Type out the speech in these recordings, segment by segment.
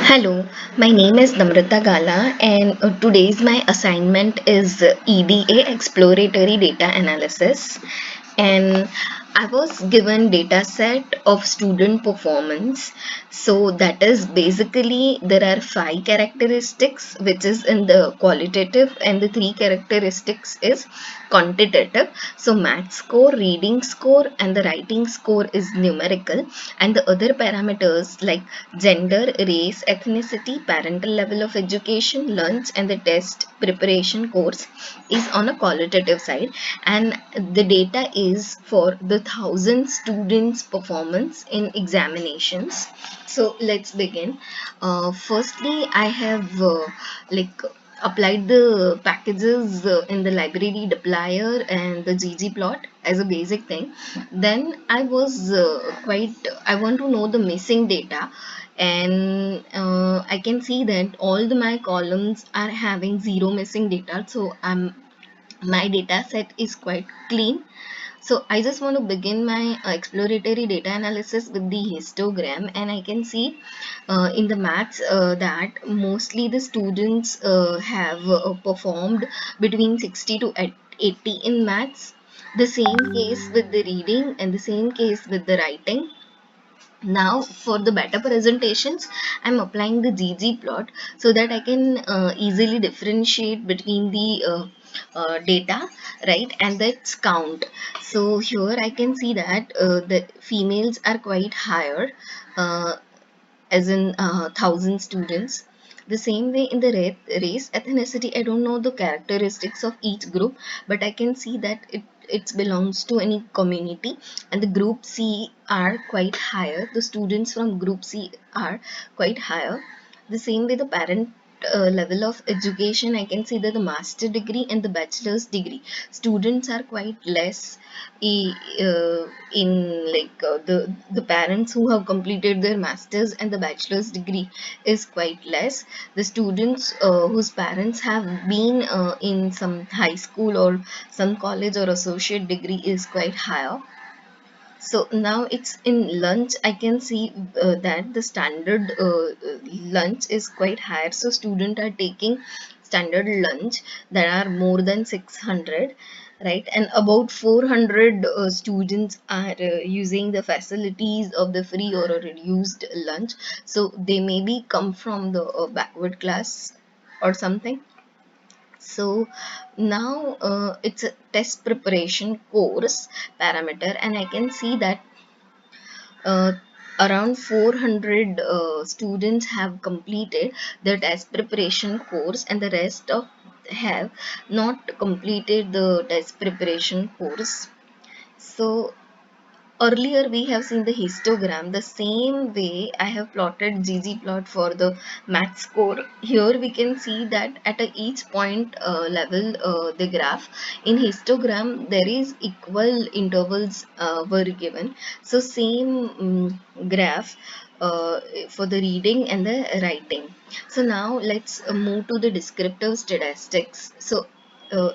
Hello, my name is Namrata Gala, and today's my assignment is EDA Exploratory Data Analysis. And I was given data set of student performance. So that is basically there are five characteristics which is in the qualitative, and the three characteristics is quantitative. So math score, reading score, and the writing score is numerical, and the other parameters like gender, race, ethnicity, parental level of education, lunch, and the test preparation course is on a qualitative side. And the data is for the 1,000 students performance in examinations. So let's begin. Firstly, I have like applied the packages in the library deployer and the ggplot as a basic thing. Then I was I want to know the missing data, and I can see that all my columns are having zero missing data. So my data set is quite clean. So I just want to begin my exploratory data analysis with the histogram, and I can see in the maths that mostly the students have performed between 60 to 80 in maths. The same case with the reading, and the same case with the writing. Now for the better presentations, I'm applying the ggplot so that I can easily differentiate between the data, right, and that's count. So here I can see that the females are quite higher, uh, as in 1,000 students. The same way in the race, ethnicity, I don't know the characteristics of each group, but I can see that it belongs to any community, and the group C are quite higher. The students from group C are quite higher. The same way the parent level of education, I can see that the master degree and the bachelor's degree students are quite less in the parents who have completed their masters and the bachelor's degree is quite less. The students whose parents have been in some high school or some college or associate degree is quite higher. So now it's in lunch. I can see that the standard lunch is quite higher. So students are taking standard lunch that are more than 600, right? And about 400 students are using the facilities of the free or a reduced lunch. So they maybe come from the backward class or something. So now it's a test preparation course parameter, and I can see that uh, around 400 students have completed the test preparation course, and the rest of have not completed the test preparation course. So earlier we have seen the histogram. The same way I have plotted ggplot for the math score. Here we can see that at each point level, the graph in histogram there is equal intervals were given. So same graph for the reading and the writing. So now let's move to the descriptive statistics. So uh,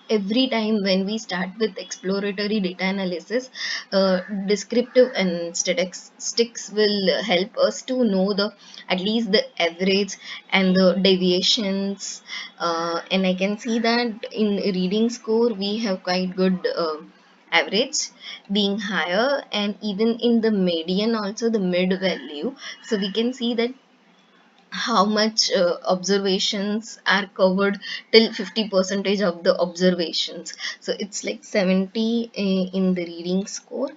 every time when we start with exploratory data analysis, descriptive and statistics will help us to know the at least the average and the deviations. And I can see that in reading score we have quite good average being higher, and even in the median also the mid value. So we can see that how much observations are covered till 50 percentage of the observations. So it's like 70 in the reading score,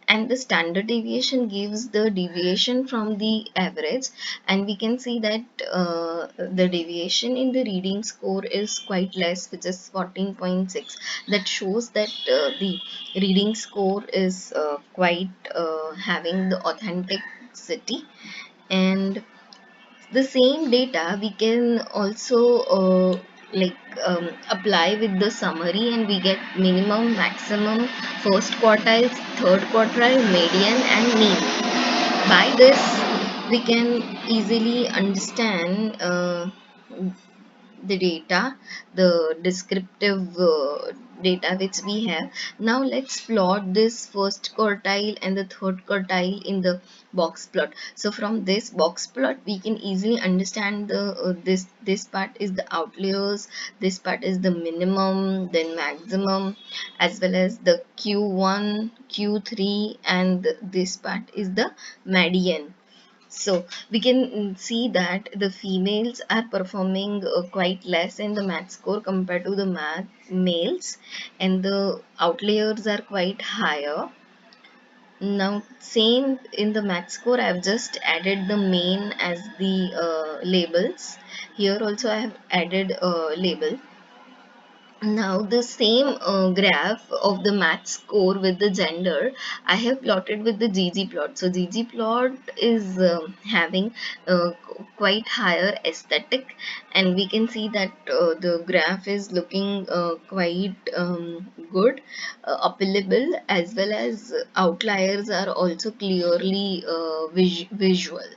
and the standard deviation gives the deviation from the average. And we can see that the deviation in the reading score is quite less, which is 14.6. That shows that the reading score is quite having the authenticity. And the same data we can also like apply with the summary, and we get minimum, maximum, first quartiles, third quartile, median, and mean. By this we can easily understand the data, the descriptive data which we have. Now let's plot this first quartile and the third quartile in the box plot. So from this box plot we can easily understand the this part is the outliers, this part is the minimum, then maximum, as well as the q1, q3, and this part is the median. So we can see that the females are performing quite less in the math score compared to the math males, and the outliers are quite higher. Now same in the math score, I have just added the main as the labels. Here also I have added a label. Now the same graph of the math score with the gender I have plotted with the GG plot. So GG plot is having quite higher aesthetic, and we can see that the graph is looking quite good, appealable, as well as outliers are also clearly visual.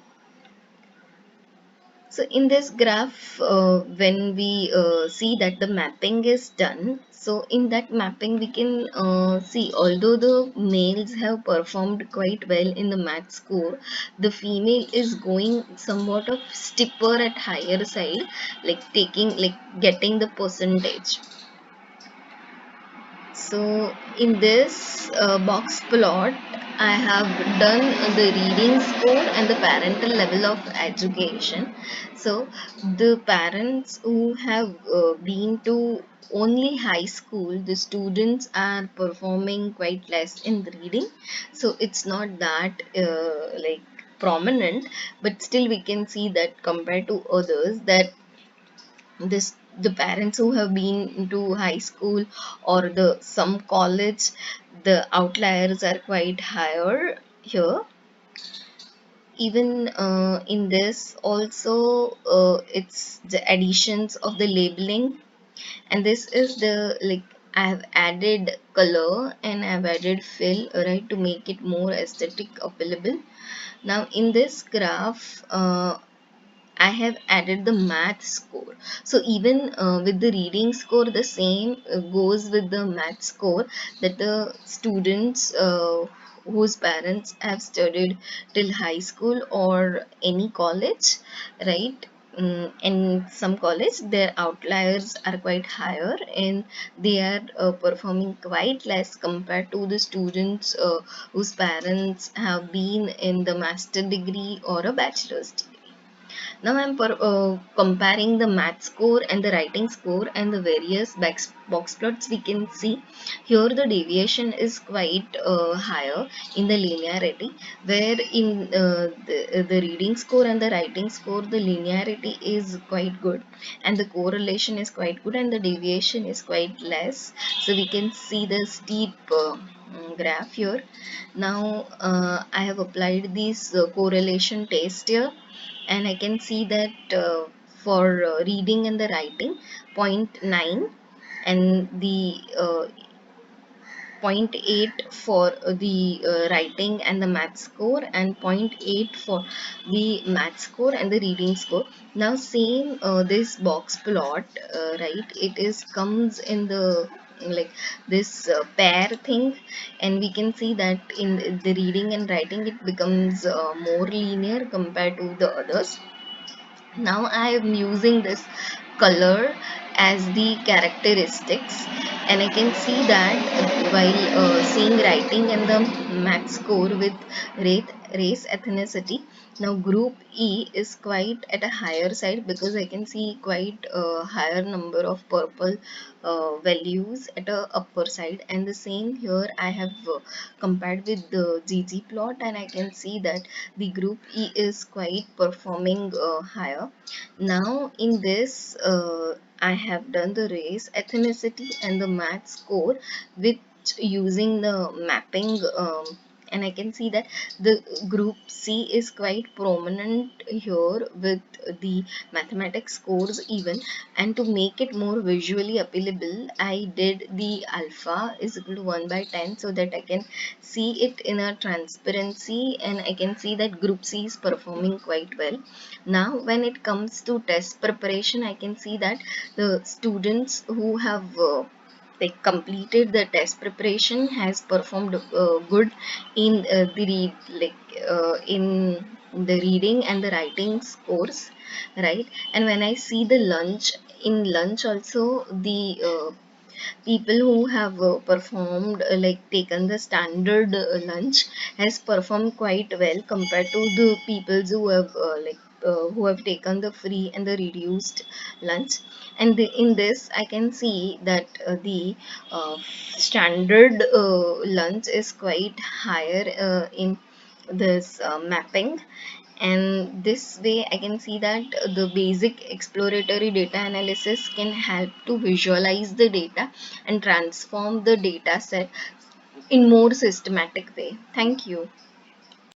So in this graph, when we see that the mapping is done, so in that mapping we can see, although the males have performed quite well in the math score, the female is going somewhat of steeper at higher side, like getting the percentage. So in this box plot, I have done the reading score and the parental level of education. So the parents who have been to only high school, the students are performing quite less in the reading. So it's not that like prominent, but still we can see that compared to others, that this the parents who have been to high school or the some college, the outliers are quite higher here. Even in this also, it's the additions of the labeling, and this is the like I have added color and I have added fill, right, to make it more aesthetic available. Now in this graph, I have added the math score. So even with the reading score, the same goes with the math score, that the students whose parents have studied till high school or any college, right? In some college, their outliers are quite higher, and they are performing quite less compared to the students whose parents have been in the master degree or a bachelor's degree. Now I'm comparing the math score and the writing score and the various box plots. We can see here the deviation is quite higher in the linearity, where in the reading score and the writing score, the linearity is quite good and the correlation is quite good and the deviation is quite less. So we can see the steep graph here. Now I have applied this correlation test here, and I can see that for reading and the writing, point 0.9, and the 0.8 for the writing and the math score, and zero point 0.8 for the math score and the reading score. Now same this box plot, right, it is comes in the like this pair thing, and we can see that in the reading and writing it becomes more linear compared to the others. Now I am using this color as the characteristics, and I can see that while seeing writing and the math score with race ethnicity, now group E is quite at a higher side because I can see quite a higher number of purple values at a upper side, and the same here I have compared with the GG plot, and I can see that the group E is quite performing higher. Now in this I have done the race, ethnicity and the math score with using the mapping and I can see that the group C is quite prominent here with the mathematics scores even. And to make it more visually appealable, I did the alpha is equal to 1 by 10 so that I can see it in a transparency, and I can see that group C is performing quite well. Now when it comes to test preparation, I can see that the students who have like completed the test preparation has performed good in the read in the reading and the writing scores, right? And when I see the lunch, in lunch also, the people who have performed like taken the standard lunch has performed quite well compared to the people who have who have taken the free and the reduced lunch. And in this I can see that the standard lunch is quite higher in this mapping. And this way I can see that the basic exploratory data analysis can help to visualize the data and transform the data set in more systematic way. Thank you.